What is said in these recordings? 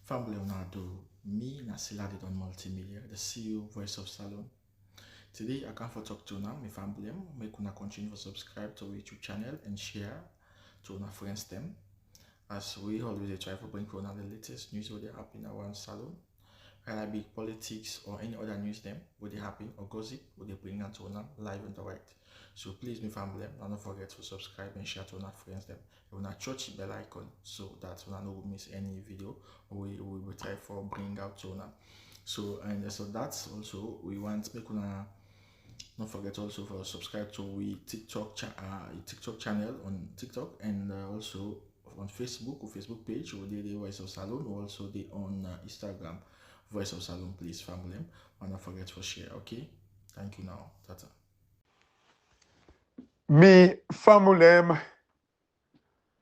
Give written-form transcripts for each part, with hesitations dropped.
Family Leonardo, me Nasila did on multimedia, the CEO voice of Salon. Today I come for talk to now, my family, make una continue to subscribe to our YouTube channel and share to our friends them. As we always try to bring for the latest news what they happen around Salon, whether it be politics or any other news them, what they happen or gossip, what they bring out to live and direct. So please, my family, don't forget to subscribe and share to our friends them. You want to touch the bell icon so that you don't miss any video we will try for bring out to now. So that's also we want make una don't forget also for subscribe to we TikTok channel on TikTok and also on Facebook or Facebook page or the Voice of Salon or also the on Instagram Voice of Salon. Please family, and don't forget to share. Okay, thank you now. Tata. Me family,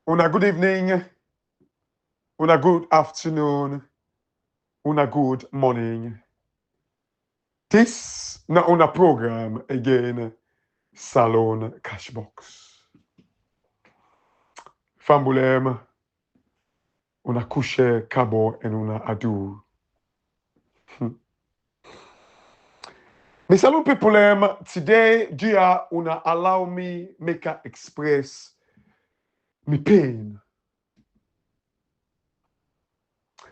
una good evening, una good afternoon, una good morning. This na una program again, Salon Cashbox. Family, una couche cabo and una adu. Me salon people, today, dear, una allow me make a express me pain.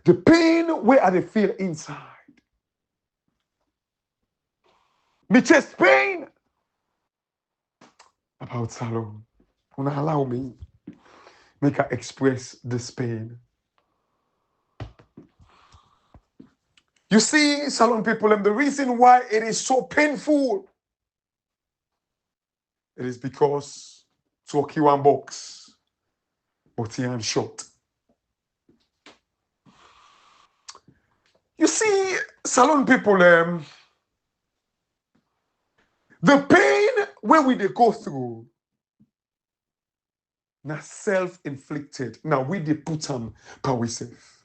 The pain where I feel inside. Me chest pain about salon. Una allow me make I express this pain. You see, salon people, and the reason why it is so painful, it is because talk you one box, but you am short. You see, salon people, the pain where we they go through, na self-inflicted. Now we they put them by ourselves.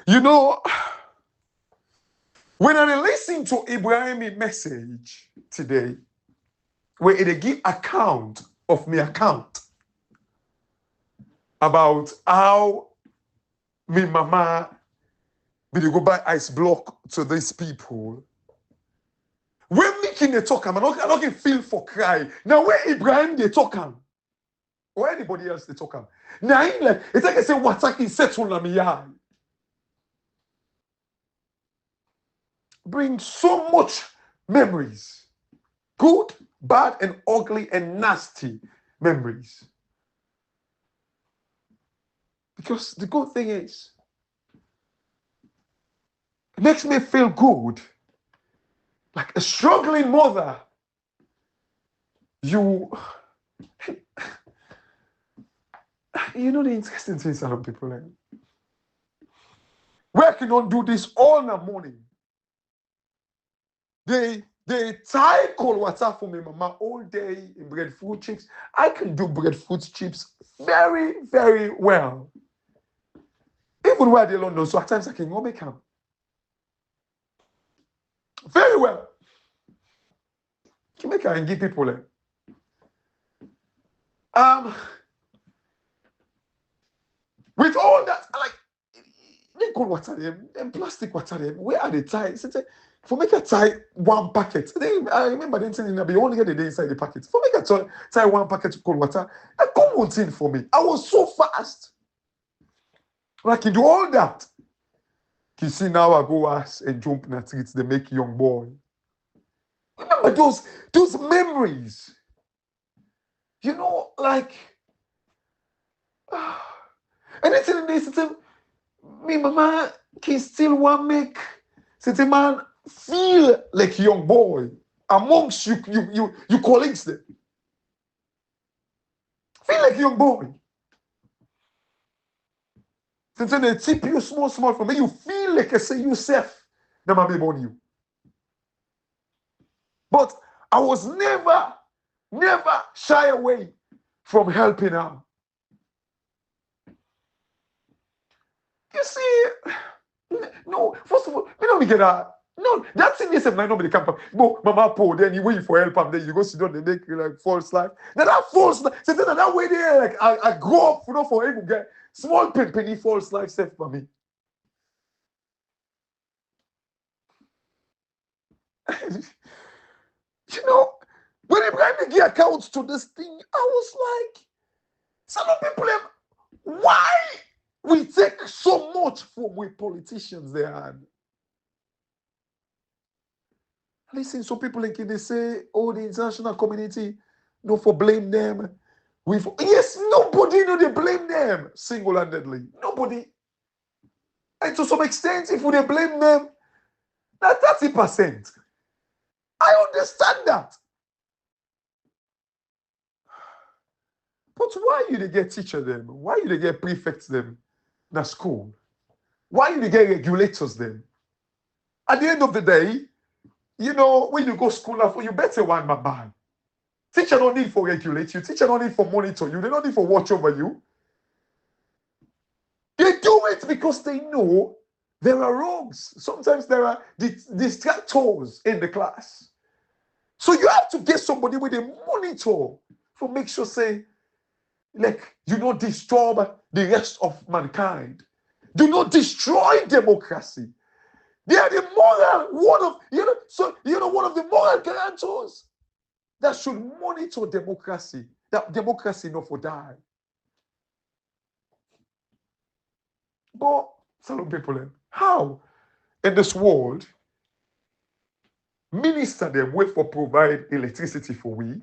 You know, when I listen to Ibrahim's message today, where it give account of me account about how me mama be go buy ice block to these people. When making the talk, I'm not feel for cry. Now where Ibrahim they talk or anybody else they talk now like it's like I say what's like settle on me eye. Bring so much memories, good, bad, and ugly and nasty memories. Because the good thing is, it makes me feel good. Like a struggling mother, you know the interesting thing, some people where can not do this all the morning. They tie cold water for me, mama, all day in breadfruit chips. I can do breadfruit chips very, very well. Even where they don't know, so at times I can go make them very well. You make and give people with all that, like they cold water them and plastic water them. Where are they tied? For make a tie one packet. I remember them saying that you only get the day inside the packet. For make a tie one packet of cold water, a common thing for me. I was so fast. Like you do all that. You see now I go ask and jump in the streets, they make young boy. Remember those memories. You know, like and it's in this, me mama can still want make a man feel like a young boy amongst you colleagues them. Feel like a young boy. Since they tip you small from me, you feel like I say yourself, that might be born you. But I was never shy away from helping her. You see, no, first of all, me get a No, that's in this might not be the camp. Go, mama po, then you wait for help, and then you go sit down, they make like false life. Then that false life, so then that way there, like I grow up, for him get small penny false life self for me. When Ibrahim give accounts to this thing, I was like, some people have, why we take so much from we politicians they had. Listen, some people like they say, oh, the international community, no for blame them. Yes, nobody know they blame them single-handedly. Nobody. And to some extent, if we blame them, that's 30%. I understand that. But why you they get teacher them? Why you they get prefects them in a school? Why you they get regulators them? At the end of the day, when you go school now, you better one my man. Teacher don't need for regulate you. Teacher don't need for monitor you. They don't need for watch over you. They do it because they know there are rogues. Sometimes there are distractors in the class. So you have to get somebody with a monitor to make sure, say, like, you don't disturb the rest of mankind. Do not destroy democracy. They are the moral, one of the moral guarantors that should monitor democracy. That democracy not for die. But some people, how in this world, minister them wait for provide electricity for we.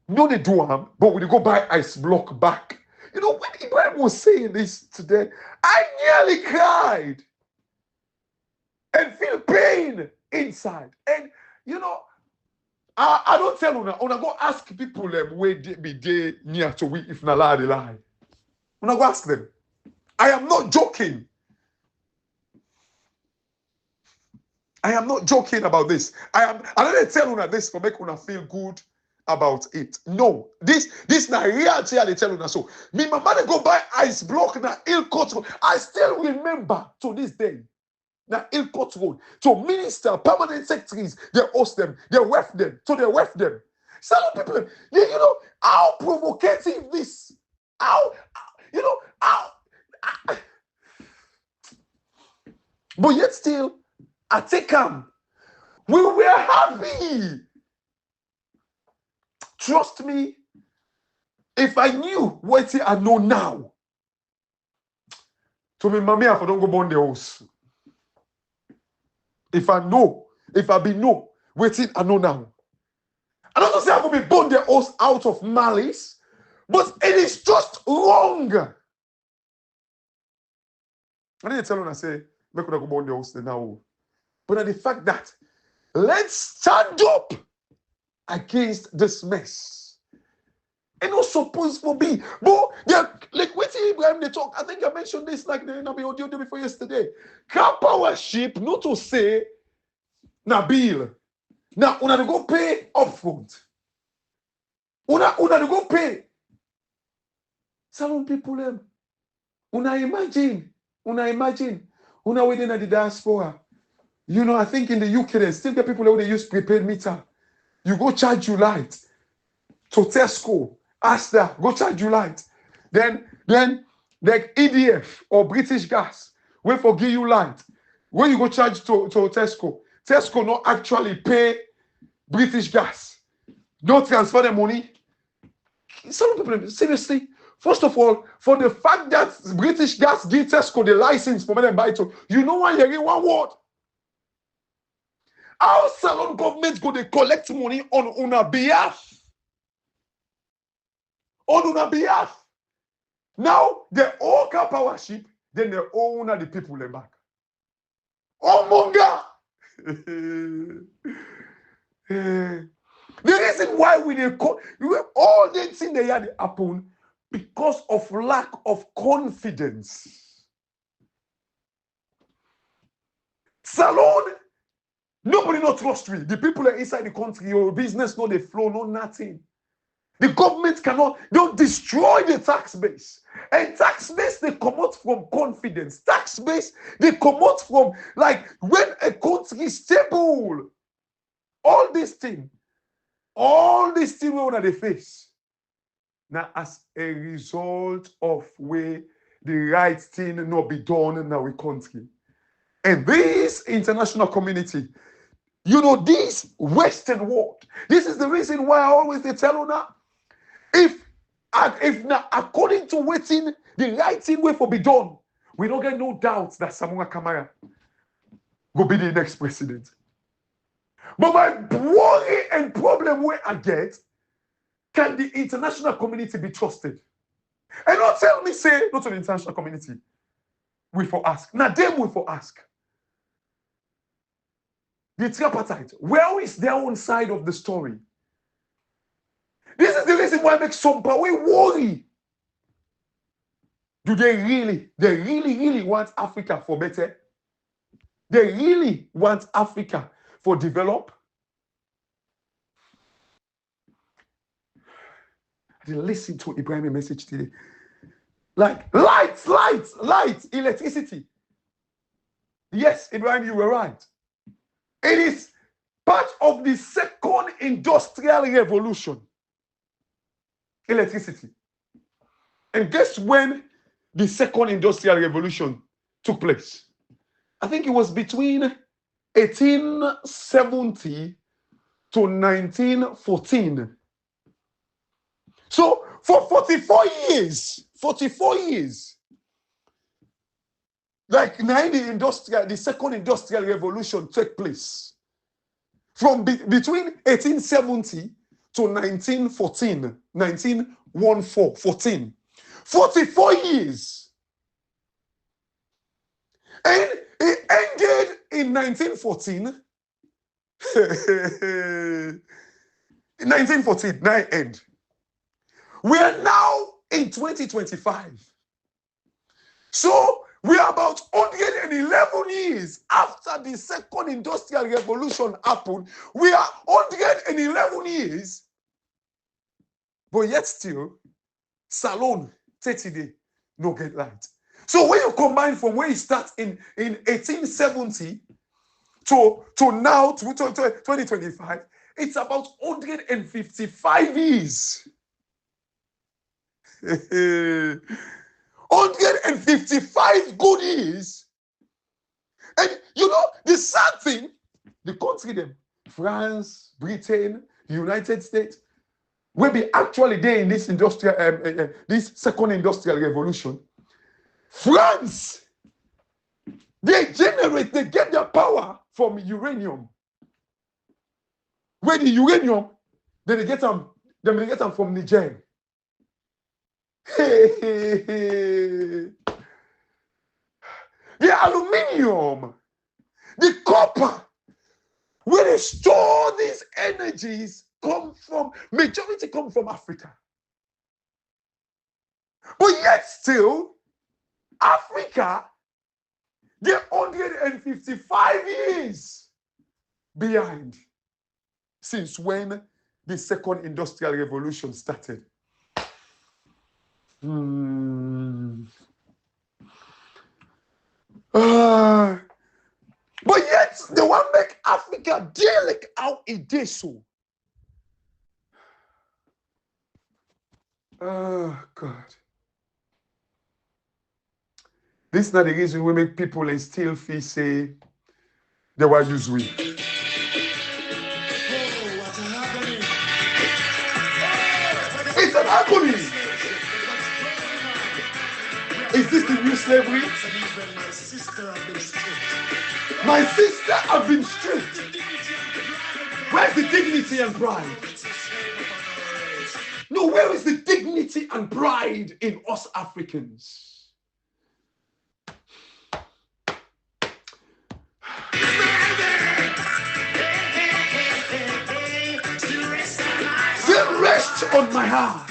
No, they do them, but when you go buy ice block back. When Ibrahim was saying this today, I nearly cried and feel pain inside. And I don't tell you now. When I go ask people where they be there near to we if not lie, they lie. When I go ask them, I am not joking. I am not joking about this. I don't tell you this for make you feel good about it. No, this na reality. They tell you so. Me, my mother go buy ice block na Ilkot Road. I still remember to this day. Now, Ilkot Road, to minister, permanent secretaries, they host them, they wef them, so they wef them. Some people, how provocative this, but yet still, I take them. We were happy. Trust me, if I knew what I know now, to me, mommy, I don't go burn the house. If I know, waiting, I know now. I don't say I'm going to be burn the house out of malice, but it is just wrong. I didn't tell you, I say, make go burn the house now. But the fact that let's stand up against this mess. It was supposed to be. But like what Ibrahim they talk. I think I mentioned this like the audio before yesterday. Car power ship, not to say Nabil. Now una to go pay upfront. Una to go pay. Some people them. Una imagine. Una within the diaspora. I think in the UK they still get people who they use prepaid meter. You go charge you light to Tesco. Asda, go charge you light. Then like EDF or British Gas, we forgive you light. When you go charge to Tesco, Tesco not actually pay British Gas. Don't transfer the money. Some people, seriously, first of all, for the fact that British Gas give Tesco the license for them buy to, why you hear one word? Our salon government go they collect money on our behalf. On our behalf. Now, they all car power ship, then they own the people them back. Oh, monga! The reason why all the things they had happen because of lack of confidence. Salon, nobody not trust me. The people are inside the country, your business, no they flow, no nothing. The government cannot, don't destroy the tax base. And tax base, they come out from confidence. Tax base, they come out from, like, when a country is stable. All these things we want to face. Now, as a result of where the right thing not be done in our country. And this international community, you know, this Western world, this is the reason why I always tell you now, if now, according to waiting, the right thing way for be done, we don't get no doubts that Samoa Kamara will be the next president. But my worry and problem where I get, can the international community be trusted? And don't tell me, say, not to the international community, we for ask. Now them we for ask. The tripartite, where is their own side of the story? This is the reason why I make some power worry. Do they really want Africa for better? They really want Africa for develop? I didn't listen to Ibrahim's message today. Like, lights, electricity. Yes, Ibrahim, you were right. It is part of the second industrial revolution. Electricity. And guess when the second industrial revolution took place? I think it was between 1870 to 1914. So for 44 years, like the second industrial revolution took place. From between 1870 to 1914, 1914, 44 years. And it ended in 1914. 1914, now it end. We are now in 2025. So we are about 111 years after the second industrial revolution happened. We are 111 years. But yet still, salone, 30 days, no get light. So when you combine from where it starts in 1870 to now, to 2025, it's about 155 years. 155 good years. And you know, the sad thing, the country them, France, Britain, United States, will be actually there in this industrial, this second industrial revolution. France, they get their power from uranium. Where the uranium, then they get them from Niger. The aluminium, the copper, where they store these energies majority come from Africa. But yet still, Africa, they're 155 years behind since when the second industrial revolution started. But yet, they want to make Africa deal like how it did so. Oh, God. This is not the reason we make people and still feel say they were used with. It's an agony. Is this the new slavery? My sister have been stripped. Where's the dignity and pride? No, where is the dignity and pride in us Africans? Still rest on my heart.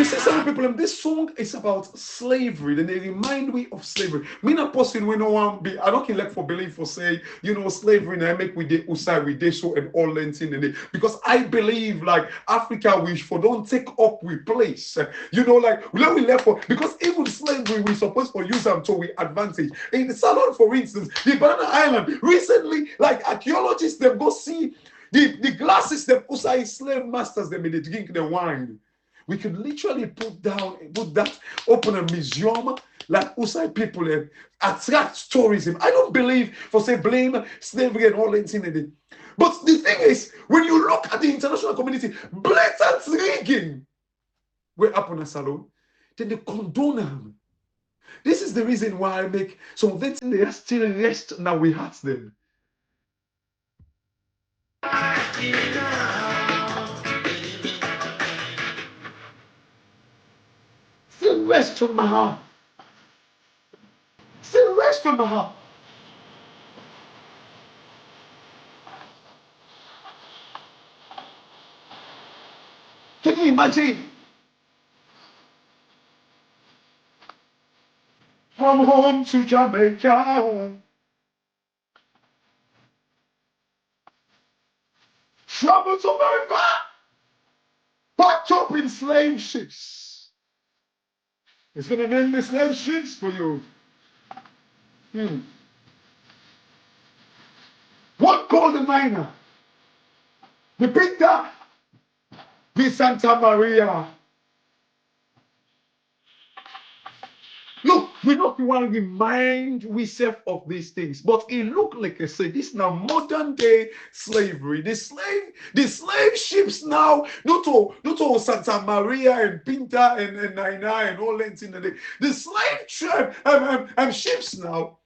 You see, some people, this song is about slavery. Then they remind me of slavery. Me not person we no one be. I don't care like for believe for say, slavery. And I make we dey outside we dey so and all lengthing in it. Because I believe like Africa we for don't take up we place. Like where we left for because even slavery we supposed to use them to we advantage. In the salon, for instance, the Banana Island recently, like archaeologists them go see the glasses them outside slave masters them in the drink the wine. We could literally put that, open a museum, like outside people attract tourism. I don't believe for say blame slavery and all that in it. But the thing is, when you look at the international community, blatant rigging will happen a salon, then they condone them. This is the reason why I make some of them they still rest now we heart them. Still rest from my heart. Still rest from my heart. Can you imagine? From home to Jamaica. Travel to America. Packed up in slave ships. It's going to name the slave ships for you. What golden miner? The Pinta, the Santa Maria. Look, we not want to remind ourselves of these things, but it look like I say this now modern day slavery. The slave ships now, not all Santa Maria and Pinta and Naina and all that in the slave tribe ships now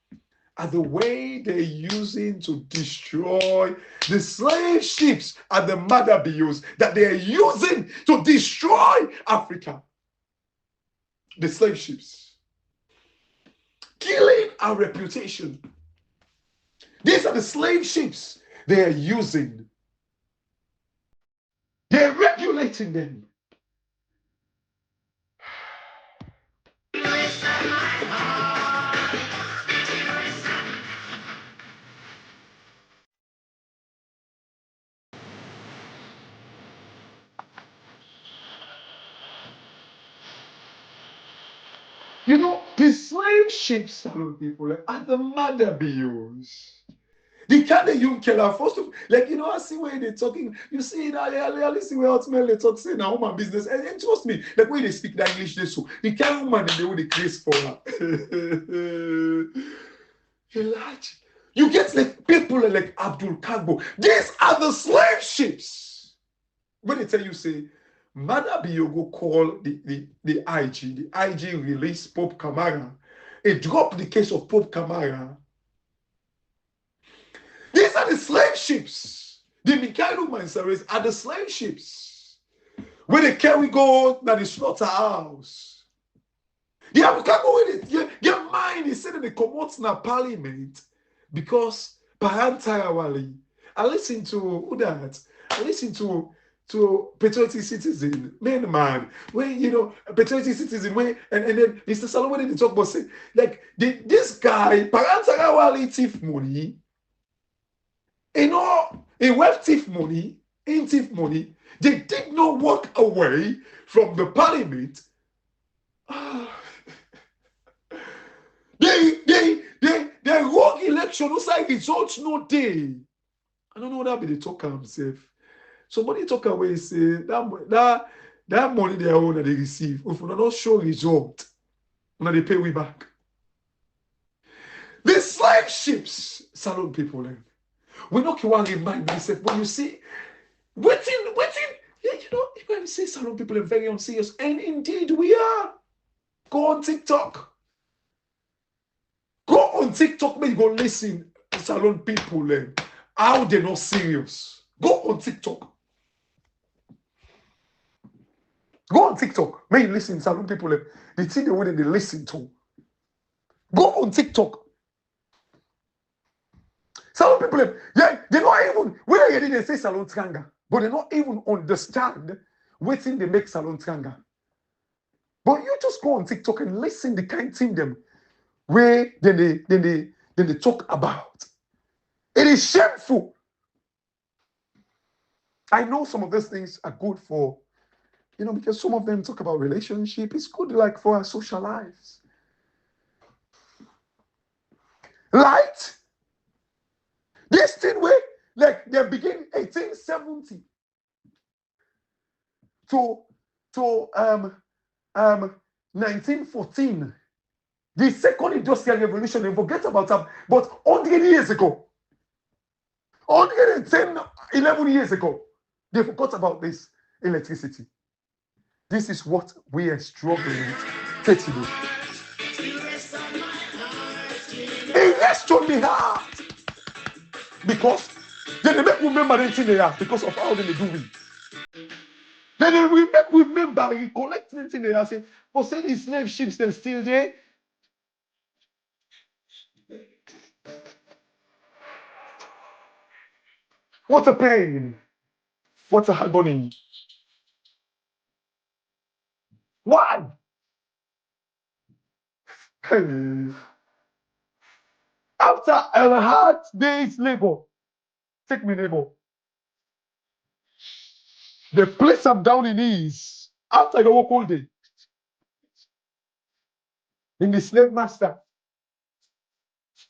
are the way they're using to destroy the slave ships are the mother bios that they're using to destroy Africa. The slave ships. Killing our reputation. These are the slave ships they are using. They're regulating them. The slave ships, salon people, are the mother bios. The kind of young killer, first of I see where they're talking. You see it, I see where ultimately they talk, say, now, woman business. And trust me, like when they speak that English, they so. The kind of woman, they would craze for her. You get like people like Abdul Kagbo. These are the slave ships. When they tell you, say, Mother Biyogo call the IG. The IG released Pope Kamara. It dropped the case of Pope Kamara. These are the slave ships. The Mikhailo Mansares are the slave ships. Where they carry go to the slaughterhouse. The Abukago with it. Your mind is saying they come out in the parliament because Parantarawali. I listen to who that? I listen to patriotic citizen, man. When patriotic citizen, when and then Mr. Salomon they talk about say like this guy Parantarawali thief money. A wealth thief money, in thief money, they did not walk away from the parliament. They rogue election, no side results, no day. I don't know what that be the talker himself. Somebody talk away say that money they own that they receive, if we not show result, when they pay we back. The slave ships, salon people. We not want to remind myself, but you see, waiting. You can say salon people are very unserious, and indeed we are. Go on TikTok. Go on TikTok, man. Go listen to salon people how they're not serious. Go on TikTok. Go on TikTok. May you listen to salon people. The thing the way they listen to. Go on TikTok. Salon people, they not even, when they say salon tranga, but they not even understand what thing they make salon tranga. But you just go on TikTok and listen the kind thing them where then they talk about. It is shameful. I know some of those things are good for, because some of them talk about relationship. It's good like for our social lives. Right? This thing where like they begin 1870 to 1914. The second industrial revolution, they forget about that. But 100 years ago, 110, 11 years ago, they forgot about this electricity. This is what we are struggling with 30 days. It rests on the heart. Because then they make remember anything they are because of how they do it. Then they make remember, recollect anything they are saying, but say the slave ships they're still there. What a pain. What a agony. Why? After a hard day's labor, take me neighbor. They place him down in ease after the work all day. In the slave master.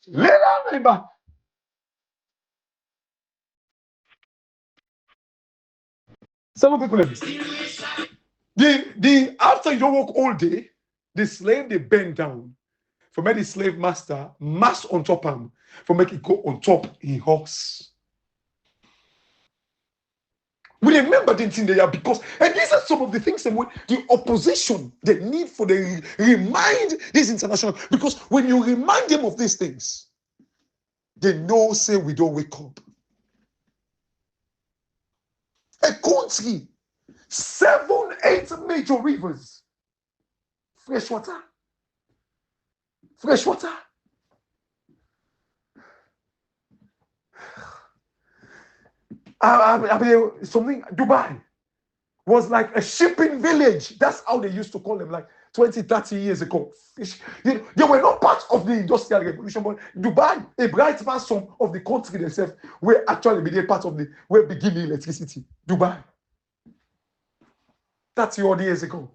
Lay down, neighbor. Some people like this. The after you don't work all day, the slave they bend down. For make the slave master mass on top him, for make it go on top in horse. We remember the thing they are because, and these are some of the things that the opposition, the need for the remind this international, because when you remind them of these things, they know say we don't wake up. A country, 7, 8 major rivers, fresh water. Fresh water. I mean, something, Dubai was like a shipping village. That's how they used to call them, like 20, 30 years ago. They were not part of the industrial revolution, but Dubai, a bright man, some of the country themselves, were actually part of were beginning electricity. Dubai. 30 odd years ago.